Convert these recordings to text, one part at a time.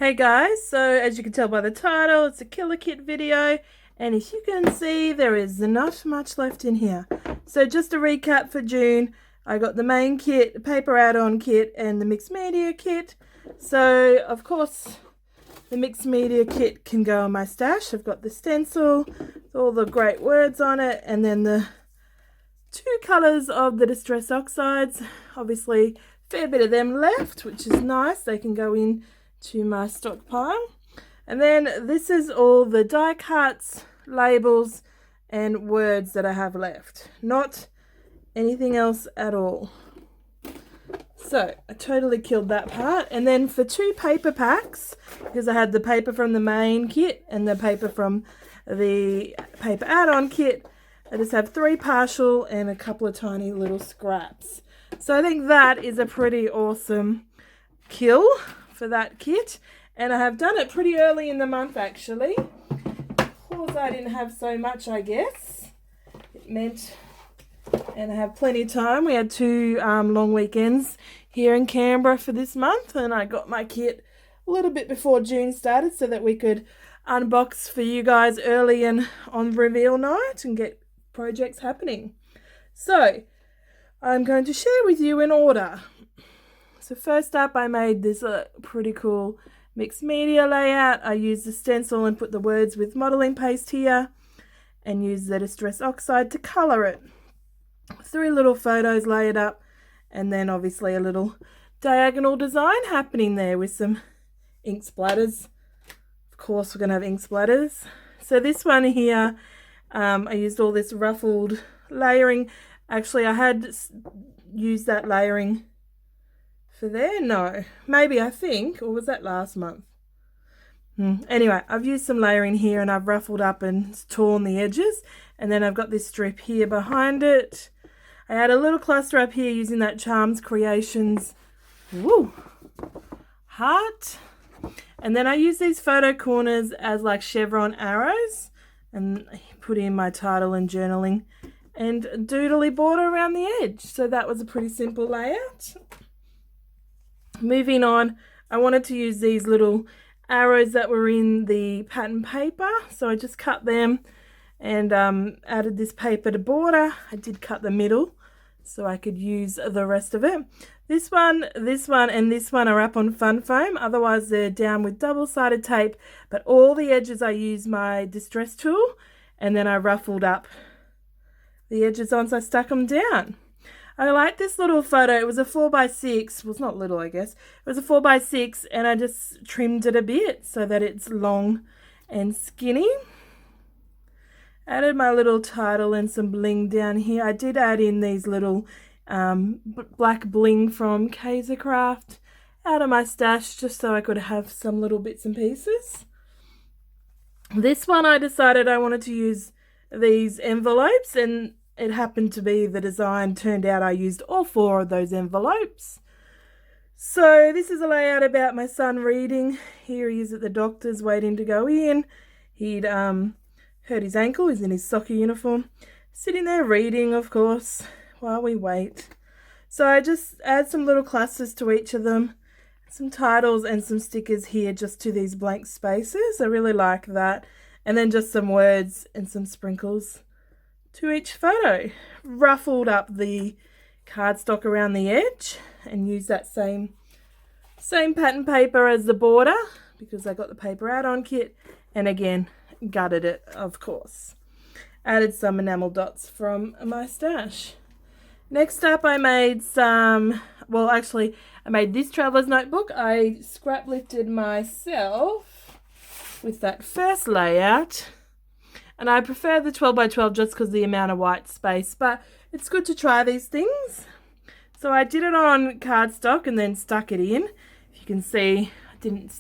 Hey guys, so as you can tell by the title, it's a killer kit video, and as you can see, there is not much left in here. So just a recap for June, I got the main kit, the paper add-on kit, and the mixed media kit. So of course, the mixed media kit can go on my stash. I've got the stencil with all the great words on it, and then the two colours of the distress oxides. Obviously, fair bit of them left, which is nice. They can go in to my stockpile. And then this is all the die cuts, labels, and words that I have left. Not anything else at all. So I totally killed that part. And then for two paper packs, because I had the paper from the main kit and the paper from the paper add-on kit, I just have 3 partial and a couple of tiny little scraps. So I think that is a pretty awesome kill for that kit, and I have done it pretty early in the month actually. Because I didn't have so much, I guess it meant, and I have plenty of time. We had 2 long weekends here in Canberra for this month, and I got my kit a little bit before June started so that we could unbox for you guys early and on reveal night and get projects happening. So I'm going to share with you in order. So first up, I made this pretty cool mixed media layout. I used the stencil and put the words with modeling paste here and used the distress oxide to colour it. 3 little photos layered up, and then obviously a little diagonal design happening there with some ink splatters. Of course, we're going to have ink splatters. So this one here, I used all this ruffled layering. Actually, I had used that layering for there. No, maybe, I think, or was that last month? Anyway, I've used some layering here and I've ruffled up and torn the edges, and then I've got this strip here behind it. I had a little cluster up here using that Charms Creations heart, and then I use these photo corners as like chevron arrows and put in my title and journaling and doodly border around the edge. So that was a pretty simple layout. Moving on, I wanted to use these little arrows that were in the pattern paper, so I just cut them and added this paper to border. I did cut the middle so I could use the rest of it. This one, and this one are up on fun foam, otherwise they're down with double-sided tape, but all the edges I used my distress tool and then I ruffled up the edges on, so I stuck them down. I like this little photo. It was a 4x6. Well, it's not little, I guess. It was a 4x6, and I just trimmed it a bit so that it's long and skinny. Added my little title and some bling down here. I did add in these little black bling from Kaisercraft out of my stash just so I could have some little bits and pieces. This one I decided I wanted to use these envelopes, and it happened to be the design turned out I used all 4 of those envelopes. So this is a layout about my son reading. Here he is at the doctor's waiting to go in. He'd hurt his ankle, he's in his soccer uniform, sitting there reading, of course, while we wait. So I just add some little clusters to each of them, some titles and some stickers here just to these blank spaces. I really like that. And then just some words and some sprinkles to each photo. Ruffled up the cardstock around the edge and used that same pattern paper as the border because I got the paper add-on kit, and again gutted it, of course. Added some enamel dots from my stash. Next up, I made I made this traveler's notebook. I scrap lifted myself with that first layout, and I prefer the 12x12 just because of the amount of white space, but it's good to try these things. So I did it on cardstock and then stuck it in. If you can see, I didn't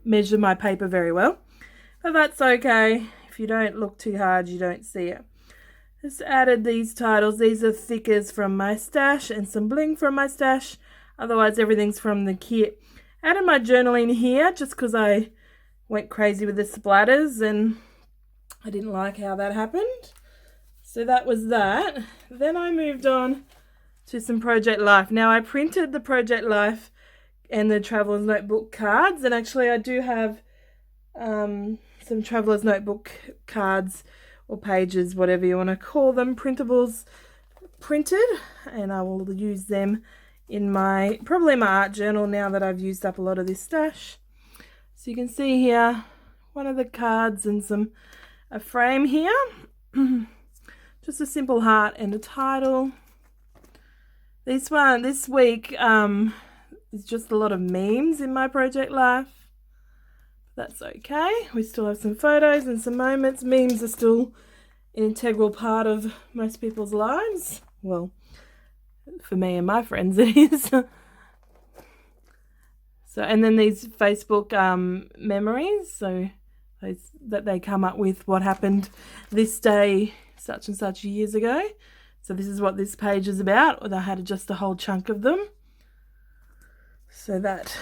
measure my paper very well, but that's okay. If you don't look too hard, you don't see it. Just added these titles. These are thickers from my stash and some bling from my stash. Otherwise, everything's from the kit. Added my journaling here just because I went crazy with the splatters and I didn't like how that happened. So that was that. Then I moved on to some Project Life. Now I printed the Project Life and the Traveler's Notebook cards. And actually I do have some Traveler's Notebook cards or pages, whatever you want to call them, printables, printed, and I will use them in my, probably my art journal now that I've used up a lot of this stash. So you can see here one of the cards and a frame here. Just a simple heart and a title. This week is just a lot of memes in my project life. That's okay. We still have some photos and some moments. Memes are still an integral part of most people's lives. Well, for me and my friends it is. So, and then these Facebook memories, so those that they come up with what happened this day such and such years ago. So this is what this page is about. I had just a whole chunk of them. So that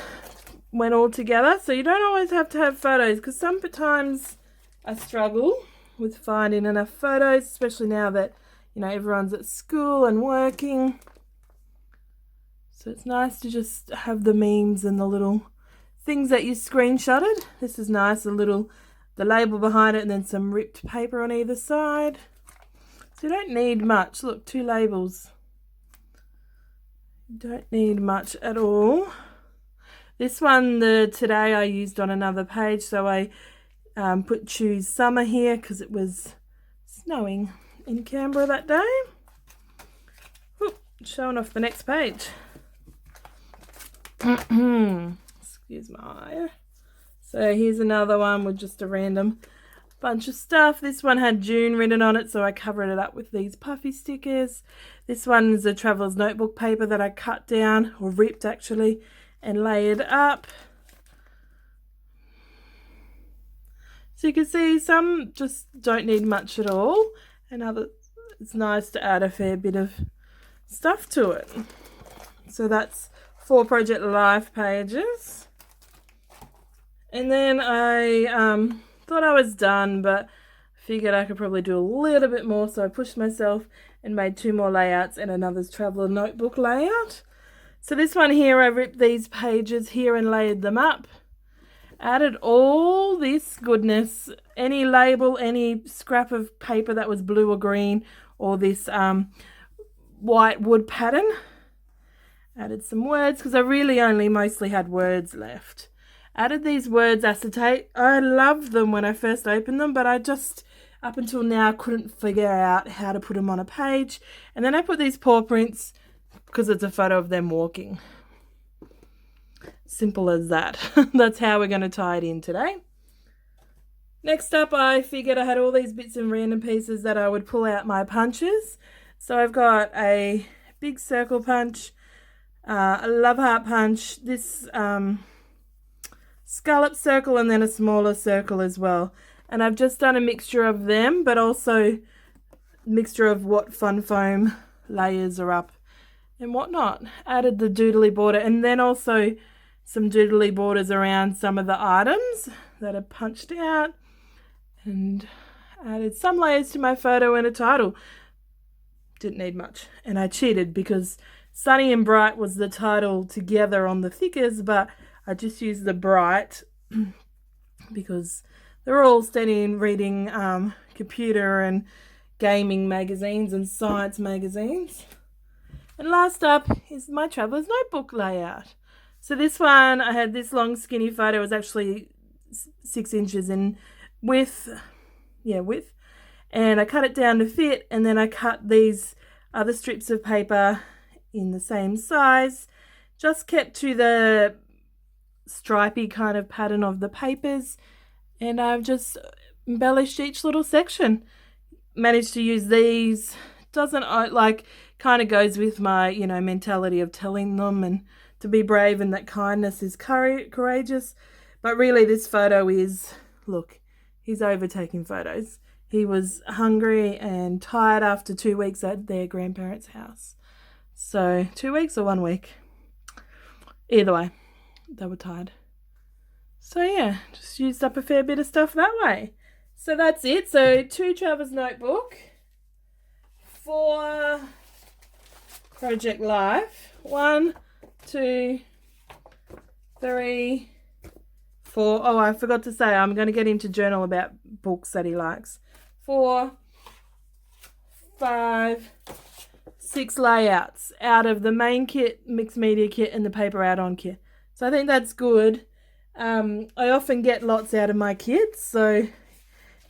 went all together. So you don't always have to have photos, because sometimes I struggle with finding enough photos, especially now that, you know, everyone's at school and working. So it's nice to just have the memes and the little things that you screenshotted. This is nice, the label behind it and then some ripped paper on either side. So you don't need much. Look, 2 labels. You don't need much at all. This one, today I used on another page, so I put choose summer here because it was snowing in Canberra that day. Ooh, showing off the next page. Excuse my eye. So here's another one with just a random bunch of stuff. This one had June written on it, so I covered it up with these puffy stickers. This one is a Traveler's Notebook paper that I cut down, or ripped actually, and layered up. So you can see some just don't need much at all, and others it's nice to add a fair bit of stuff to it. So that's 4 Project Life pages. And then I thought I was done, but figured I could probably do a little bit more, so I pushed myself and made 2 more layouts and another Traveler Notebook layout. So this one here, I ripped these pages here and layered them up. Added all this goodness, any label, any scrap of paper that was blue or green, or this white wood pattern. Added some words, because I really only mostly had words left. Added these words acetate. I loved them when I first opened them, but I just, up until now, couldn't figure out how to put them on a page. And then I put these paw prints, because it's a photo of them walking. Simple as that. That's how we're going to tie it in today. Next up, I figured I had all these bits and random pieces that I would pull out my punches. So I've got a big circle punch, a love heart punch, this scallop circle, and then a smaller circle as well. And I've just done a mixture of them, but also mixture of what fun foam layers are up and whatnot. Added the doodly border, and then also some doodly borders around some of the items that are punched out, and added some layers to my photo and a title. Didn't need much, and I cheated because Sunny and Bright was the title together on the thickers, but I just used the Bright because they're all studying, reading computer and gaming magazines and science magazines. And last up is my Traveler's Notebook layout. So this one, I had this long skinny photo. It was actually 6 inches in width. And I cut it down to fit, and then I cut these other strips of paper in the same size. Just kept to the stripy kind of pattern of the papers, and I've just embellished each little section. Managed to use these. Doesn't kind of goes with my, mentality of telling them and to be brave, and that kindness is courageous. But really this photo is, look, he's overtaking photos. He was hungry and tired after 2 weeks at their grandparents' house. So 2 weeks or 1 week? Either way, they were tired. So yeah, just used up a fair bit of stuff that way. So that's it. So 2 Traveler's Notebook, 4 Project Life, 1, 2, 3, 4. Oh, I forgot to say, I'm going to get him to journal about books that he likes. 4, 5, 6 layouts out of the main kit, mixed media kit, and the paper add-on kit. So I think that's good. I often get lots out of my kits, so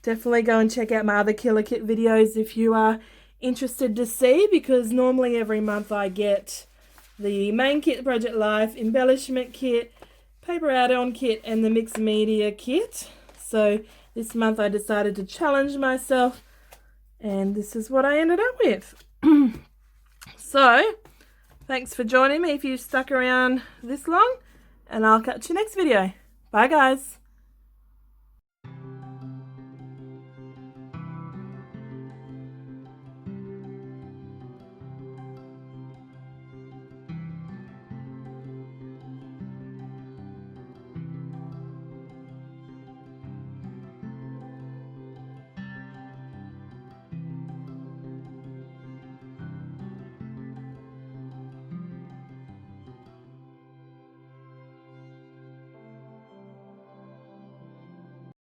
definitely go and check out my other Killer Kit videos if you are interested to see, because normally every month I get the main kit, Project Life, embellishment kit, paper add-on kit, and the mixed media kit. So this month I decided to challenge myself, and this is what I ended up with. So thanks for joining me if you stuck around this long, and I'll catch you next video. Bye guys.